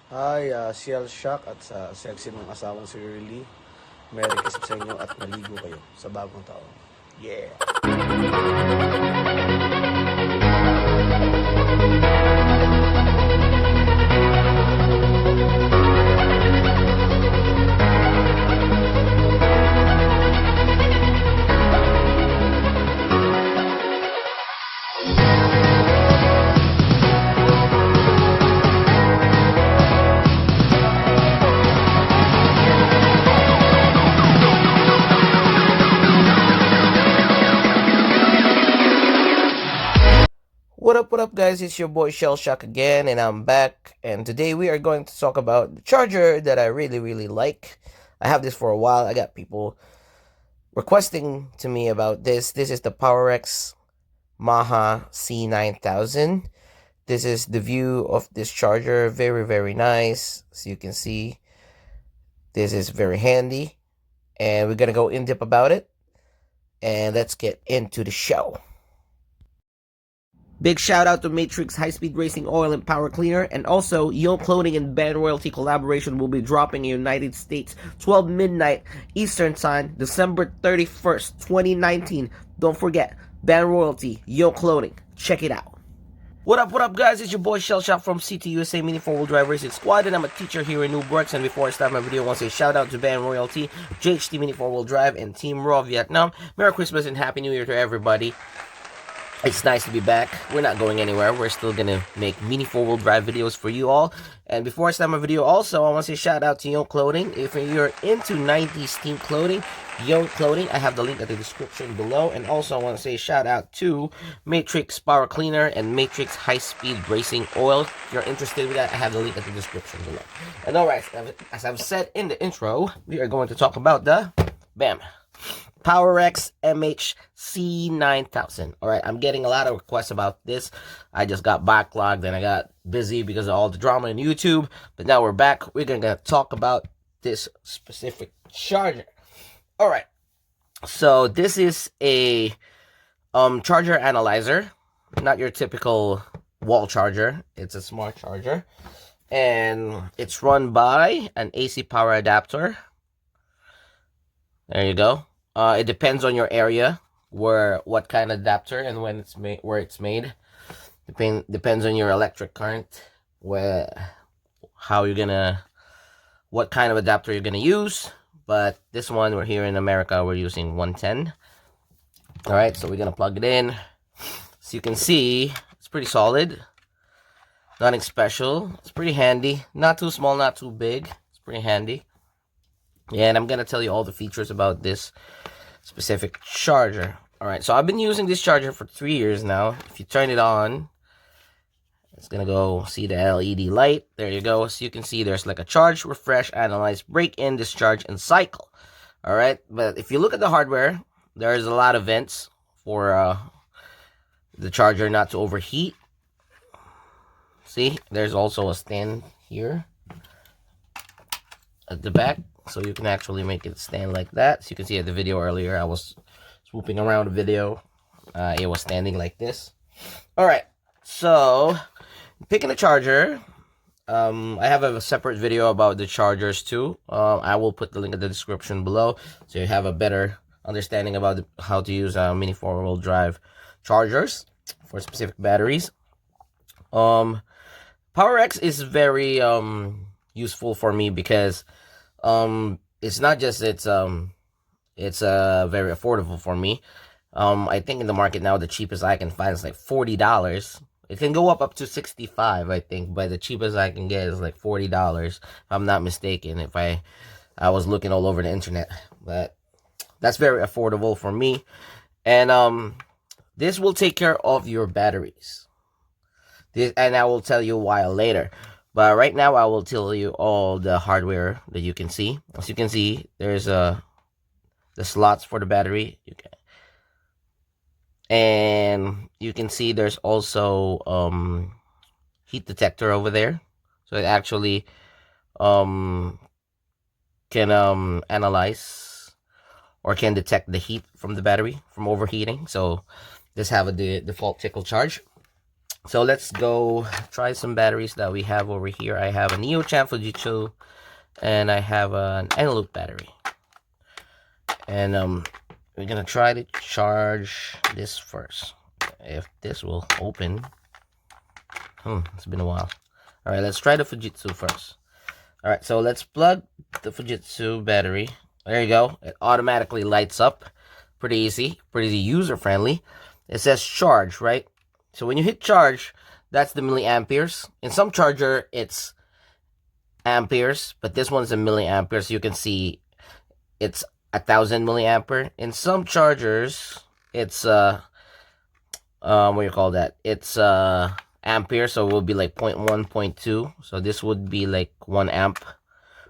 Hi, Cielshock at sa sexy mong asawang si Riley. Merry Christmas sa inyo at maligo kayo sa bagong taon. Yeah! What up, guys? It's your boy Cielshock again, and I'm back. And today we are going to talk about the charger that I really like. I have this for a while. I got people requesting to me about this. This is the PowerEX MH-C9000. This is the view of this charger. Very nice. As you can see, this is very handy. And we're going to go in depth about it. And let's get into the show. Big shout out to Matrixx high-speed racing oil and power cleaner, and also Yoke Clothing and Band Royalty collaboration will be dropping in the United States 12 midnight Eastern Time, December 31st, 2019. Don't forget, Band Royalty, Yoke Clothing. Check it out. What up, guys? It's your boy Cielshock from CTUSA Mini4wd Racing Squad, and I'm a teacher here in Noobworx. And before I start my video, I want to say shout out to Band Royalty, JHT Mini4wd Drive, and Team Raw Vietnam. Merry Christmas and Happy New Year to everybody. It's nice to be back. We're not going anywhere. We're still gonna make Mini4wd Drive videos for you all. And before I start my video, also, I want to say shout out to Yoke Clothing. If you're into 90s themed clothing, Yoke Clothing, I have the link at the description below. And also, I want to say shout out to Matrixx Power Cleaner and Matrixx High Speed Racing Oil. If you're interested with that, I have the link at the description below. And alright, as I've said in the intro, we are going to talk about the PowerEX MH-C9000. Alright, I'm getting a lot of requests about this. I just got backlogged and I got busy because of all the drama on YouTube. But now we're back. We're going to talk about this specific charger. Alright, so this is a charger analyzer. Not your typical wall charger. It's a smart charger. And it's run by an AC power adapter. There you go. It depends on your area, what kind of adapter and when it's made, where it's made. Depends on your electric current, what kind of adapter you're gonna use. But this one, we're here in America, we're using 110. All right, so we're gonna plug it in. So you can see it's pretty solid, nothing special. It's pretty handy, not too small, not too big. It's pretty handy. Yeah, and I'm gonna tell you all the features about this specific charger. Alright, so I've been using this charger for 3 years now. If you turn it on, it's gonna go see the LED light. There you go. So you can see there's like a charge, refresh, analyze, break in, discharge, and cycle. Alright, but if you look at the hardware, there's a lot of vents for the charger not to overheat. See, there's also a stand here at the back, so you can actually make it stand like that. So you can see at the video earlier, I was swooping around the video. It was standing like this. Alright, so picking the charger, I have a separate video about the chargers too. I will put the link in the description below, so you have a better understanding about how to use Mini4wd Drive chargers for specific batteries. PowerEX is very useful for me because it's not just it's very affordable for me. I think in the market now the cheapest I can find is like $40. It can go up to $65, I think, but the cheapest I can get is like $40 if I'm not mistaken. If I was looking all over the internet, but that's very affordable for me. And this will take care of your batteries. And I will tell you why later. But right now, I will tell you all the hardware that you can see. As you can see, there's the slots for the battery. And you can see there's also heat detector over there. So it actually can analyze or can detect the heat from the battery from overheating. So this have a default tickle charge. So let's go try some batteries that we have over here. I have a Neo-Champ Fujitsu, and I have an Eneloop battery. And we're gonna try to charge this first. If this will open. It's been a while. Alright, let's try the Fujitsu first. Alright, so let's plug the Fujitsu battery. There you go. It automatically lights up. Pretty easy. Pretty user-friendly. It says charge, right? So when you hit charge, that's the milliamperes. In some charger, it's amperes, but this one's a milliamperes. You can see it's 1,000 milliampere. In some chargers, it's what do you call that? It's ampere, so it will be like 0.1, 0.2. So this would be like 1 amp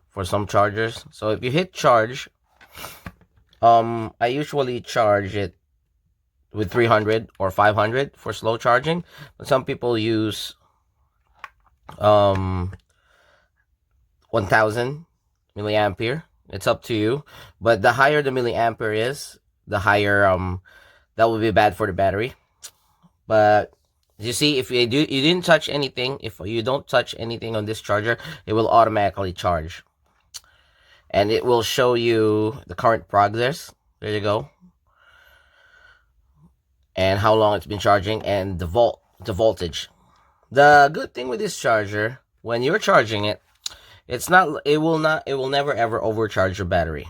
for some chargers. So if you hit charge, I usually charge it with 300 or 500 for slow charging, but some people use 1000 milliampere. It's up to you, but the higher the milliampere is, the higher that would be bad for the battery. But you see, if you didn't touch anything, if you don't touch anything on this charger, it will automatically charge, and it will show you the current progress. There you go. And how long it's been charging, and the voltage. The good thing with this charger, when you're charging it, it will never ever overcharge your battery.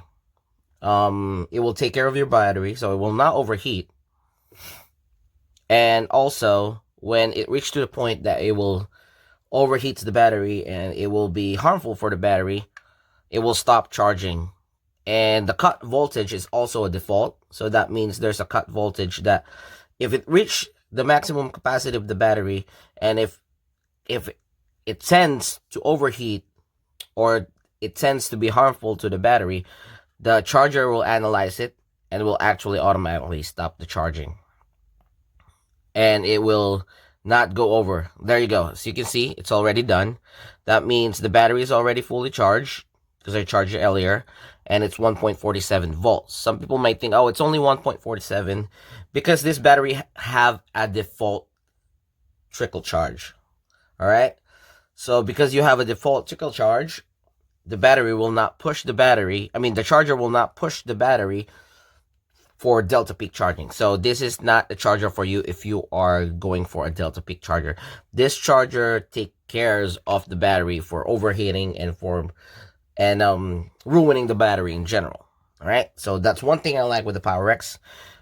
It will take care of your battery, so it will not overheat. And also, when it reaches to the point that it will overheat the battery and it will be harmful for the battery, it will stop charging. And the cut voltage is also a default, so that means there's a cut voltage that if it reaches the maximum capacity of the battery, and if it tends to overheat or it tends to be harmful to the battery, the charger will analyze it and will actually automatically stop the charging. And it will not go over. There you go. So you can see it's already done. That means the battery is already fully charged because I charged it earlier, and it's 1.47 volts. Some people might think, oh, it's only 1.47 because this battery have a default trickle charge. All right. So because you have a default trickle charge, the battery will not push the battery. I mean, the charger will not push the battery for delta peak charging. So this is not a charger for you if you are going for a delta peak charger. This charger takes care of the battery for overheating and ruining the battery in general. All right, so that's one thing I like with the PowerEX.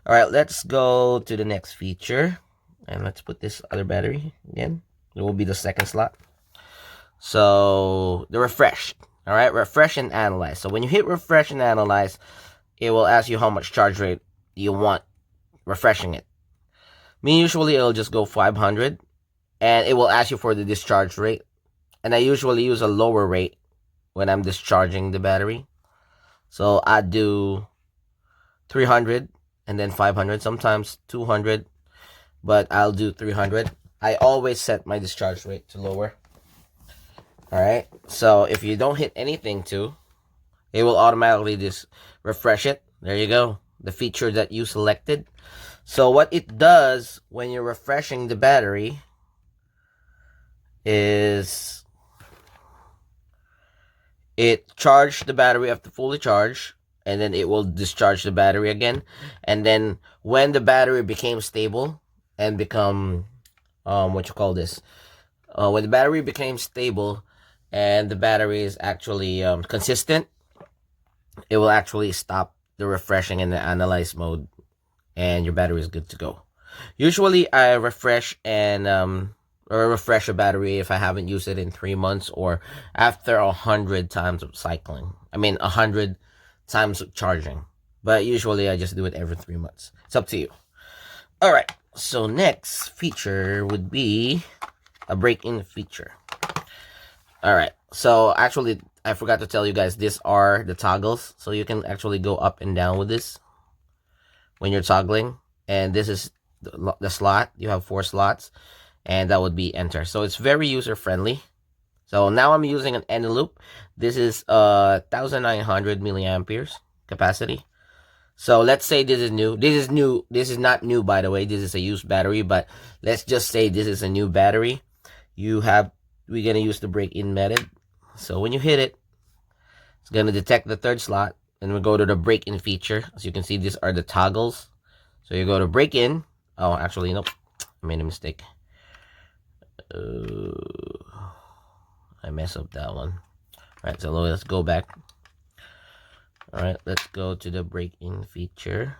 All right, let's go to the next feature, and let's put this other battery again. It will be the second slot. So the refresh. All right, refresh and analyze. So when you hit refresh and analyze, it will ask you how much charge rate you want refreshing it. Me, usually it'll just go 500, and it will ask you for the discharge rate. And I usually use a lower rate when I'm discharging the battery. So I do 300 and then 500, sometimes 200, but I'll do 300. I always set my discharge rate to lower. All right, so if you don't hit anything it will automatically just refresh it. There you go, the feature that you selected. So what it does when you're refreshing the battery is it charged the battery after fully charged, and then it will discharge the battery again. And then when the battery became stable and become when the battery became stable and the battery is actually consistent, it will actually stop the refreshing in the analyze mode, and your battery is good to go. Usually I refresh and refresh a battery if I haven't used it in 3 months, or after 100 times of cycling. 100 times of charging. But usually I just do it every 3 months. It's up to you. All right, so next feature would be a break-in feature. All right, so actually I forgot to tell you guys, these are the toggles, so you can actually go up and down with this when you're toggling. And this is the slot. You have 4 slots, and that would be enter. So it's very user friendly. So now I'm using an Eneloop. This is 1900 milliamperes capacity. So let's say this is new. This is not new, by the way. This is a used battery, but let's just say this is a new battery. We're gonna use the break-in method. So when you hit it, it's gonna detect the third slot, and we go to the break-in feature. As you can see, these are the toggles. So you go to break-in. Oh, actually, nope. I made a mistake. I messed up that one. Alright, so let's go back. Alright, let's go to the break-in feature.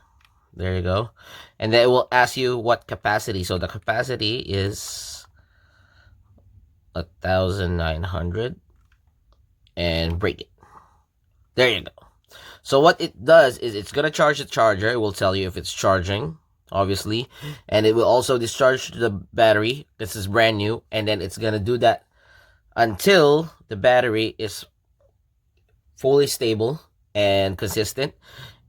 There you go. And then it will ask you what capacity. So the capacity is 1,900. And break it. There you go. So what it does is it's going to charge the charger. It will tell you if it's charging, obviously. And it will also discharge the battery. This is brand new. And then it's going to do that until the battery is fully stable and consistent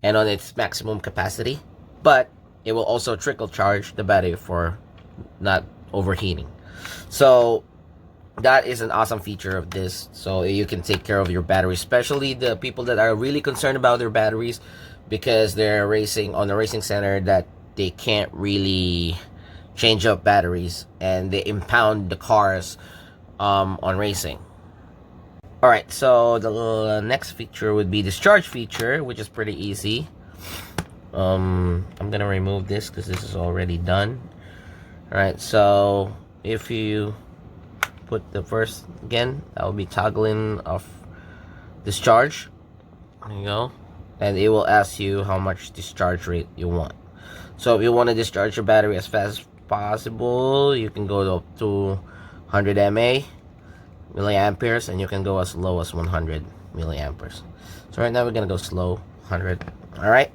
and on its maximum capacity. But it will also trickle charge the battery for not overheating. So that is an awesome feature of this. So you can take care of your battery, especially the people that are really concerned about their batteries because they're racing on the racing center that they can't really change up batteries and they impound the cars on racing. Alright, so the next feature would be Discharge feature, which is pretty easy. I'm gonna remove this because this is already done. Alright, so if you put the first again, that will be toggling off discharge. There you go. And it will ask you how much discharge rate you want. So if you want to discharge your battery as fast as possible, you can go up to 100 milliamperes, and you can go as low as 100 milliamperes. So right now we're gonna go slow, 100. All right,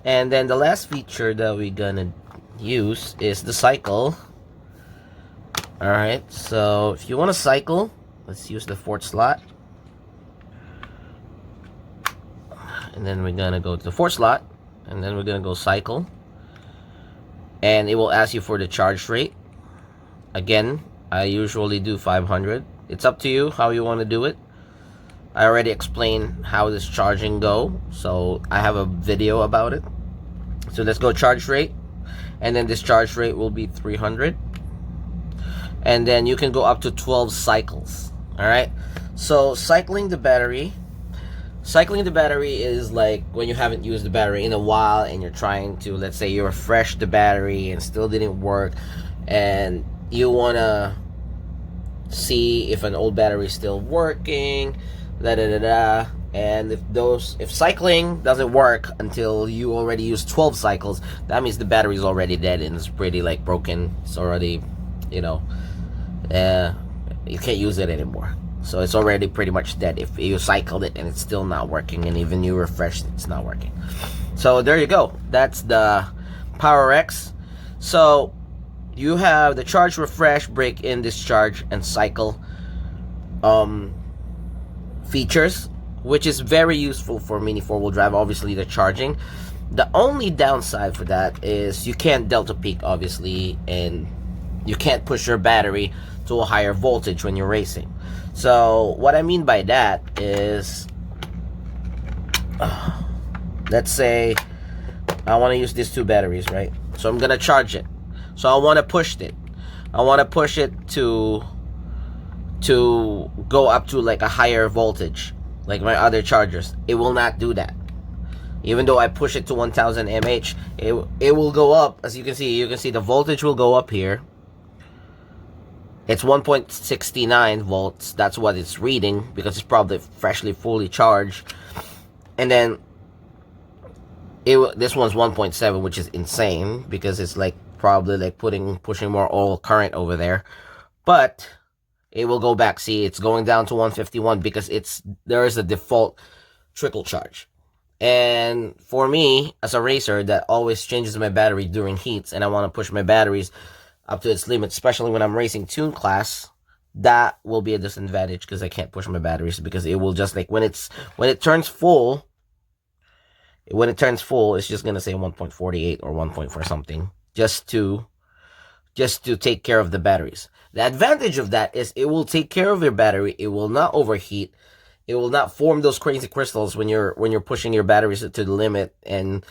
and then the last feature that we're gonna use is the cycle. All right, so if you want to cycle, let's use the fourth slot, and then we're gonna go to the fourth slot, and then we're gonna go cycle, and it will ask you for the charge rate. Again, I usually do 500. It's up to you how you want to do it. I already explained how this charging go, so I have a video about it. So let's go charge rate, and then this charge rate will be 300, and then you can go up to 12 cycles. All right, so cycling the battery is like when you haven't used the battery in a while and you're trying to, let's say you refresh the battery and still didn't work, and you want to see if an old battery is still working, and if cycling doesn't work until you already use 12 cycles, that means the battery is already dead and it's pretty like broken. It's already, you can't use it anymore. So it's already pretty much dead if you cycled it and it's still not working, and even you refreshed it, it's not working. So there you go. That's the PowerEX. So you have the charge, refresh, break-in, discharge, and cycle features, which is very useful for mini four-wheel drive. Obviously, the charging. The only downside for that is you can't delta peak, obviously, and you can't push your battery to a higher voltage when you're racing. So what I mean by that is, let's say I want to use these two batteries, right? So I'm gonna charge it. So I want to push it. I want to push it to go up to like a higher voltage, like my other chargers. It will not do that. Even though I push it to 1000 mAh, it will go up. As you can see, the voltage will go up here. It's 1.69 volts. That's what it's reading because it's probably freshly fully charged. And then this one's 1.7, which is insane because it's like probably like pushing more oil current over there. But it will go back. See, it's going down to 151 because there is a default trickle charge. And for me, as a racer that always changes my battery during heats, and I want to push my batteries up to its limit, especially when I'm racing tune class, that will be a disadvantage because I can't push my batteries, because it will just like when it turns full, it's just gonna say 1.48 or 1.4 something, just to take care of the batteries. The advantage of that is it will take care of your battery. It will not overheat, it will not form those crazy crystals when you're pushing your batteries to the limit, and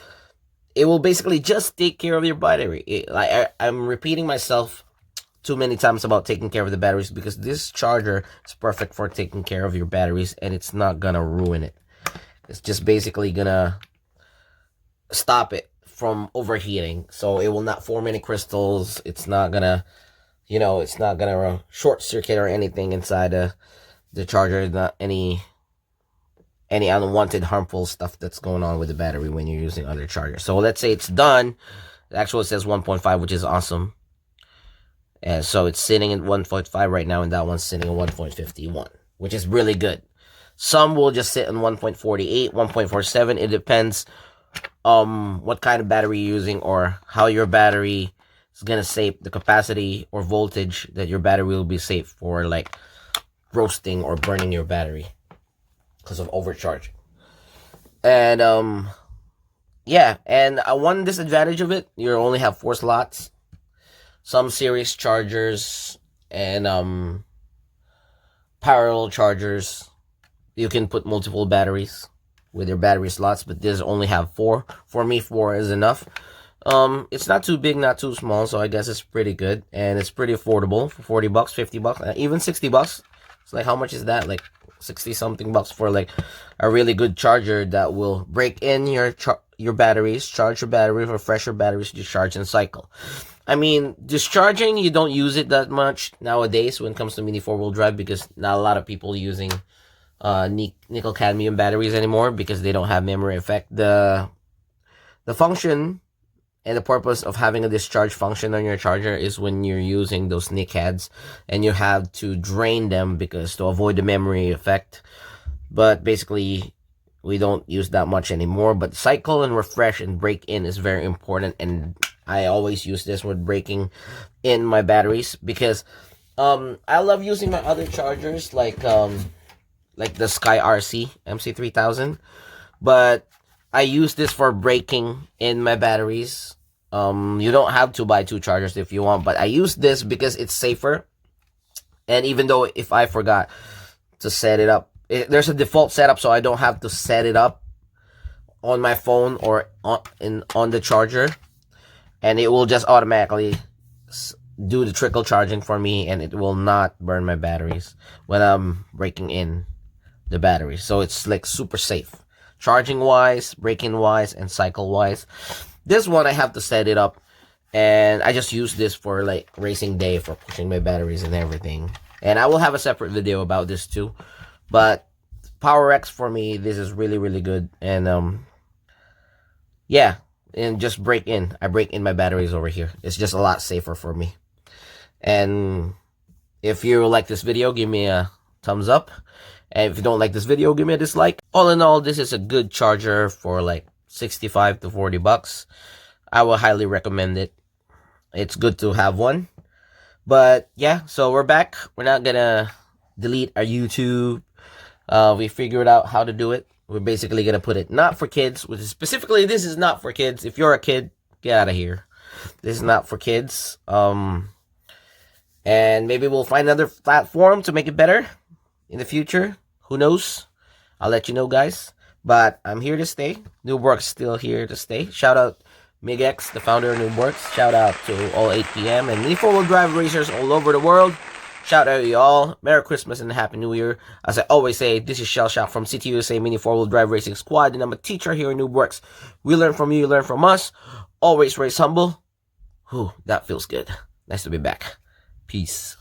it will basically just take care of your battery. I'm repeating myself too many times about taking care of the batteries, because this charger is perfect for taking care of your batteries, and it's not gonna ruin it. It's just basically gonna stop it from overheating, so it will not form any crystals. It's not gonna, it's not gonna short circuit or anything inside the charger. Not any unwanted harmful stuff that's going on with the battery when you're using other chargers. So let's say it's done. It actually says 1.5, which is awesome. And so it's sitting at 1.5 right now, and that one's sitting at 1.51, which is really good. Some will just sit on 1.48, 1.47. It depends what kind of battery you're using, or how your battery is gonna save the capacity or voltage that your battery will be safe for, like roasting or burning your battery because of overcharging. And yeah, and one disadvantage of it, you only have 4 slots. Some series chargers and parallel chargers, you can put multiple batteries with your battery slots, but this only have 4. For me, 4 is enough. It's not too big, not too small, so I guess it's pretty good, and it's pretty affordable for 40 bucks, 50 bucks, even 60 bucks. It's like, how much is that? Like 60 something bucks for like a really good charger that will break in your batteries, charge your battery, refresh your batteries, discharge, and cycle. I mean, discharging, you don't use it that much nowadays when it comes to mini 4-wheel drive, because not a lot of people using nickel cadmium batteries anymore, because they don't have memory effect. The function and the purpose of having a discharge function on your charger is when you're using those NiCads and you have to drain them because to avoid the memory effect. But basically, we don't use that much anymore. But cycle and refresh and break in is very important, and I always use this with breaking in my batteries, because I love using my other chargers like the Sky RC MC3000, but I use this for breaking in my batteries. You don't have to buy 2 chargers if you want, but I use this because it's safer. And even though if I forgot to set it up, there's a default setup, so I don't have to set it up on my phone or on the charger, and it will just automatically do the trickle charging for me, and it will not burn my batteries when I'm breaking in the battery. So it's like super safe, charging wise, break-in wise, and cycle wise. This one I have to set it up, and I just use this for like racing day, for pushing my batteries and everything. And I will have a separate video about this too. But PowerEX, for me, this is really, really good. And yeah, and just I break in my batteries over here. It's just a lot safer for me. And if you like this video, give me a thumbs up. And if you don't like this video, give me a dislike. All in all, this is a good charger for like 65 to 40 bucks. I will highly recommend it. It's good to have one. But yeah, so we're back. We're not gonna delete our YouTube. We figured out how to do it. We're basically gonna put it not for kids, which is specifically, this is not for kids. If you're a kid, get out of here. This is not for kids. And maybe we'll find another platform to make it better in the future. Who knows? I'll let you know, guys. But I'm here to stay. Noobworx still here to stay. Shout out Matrixx, the founder of Noobworx. Shout out to all 8PM and Mini 4-wheel drive racers all over the world. Shout out to you all. Merry Christmas and Happy New Year. As I always say, this is Cielshock from City USA Mini 4-wheel drive racing squad, and I'm a teacher here in Noobworx. We learn from you, you learn from us. Always race humble. Whew, that feels good. Nice to be back. Peace.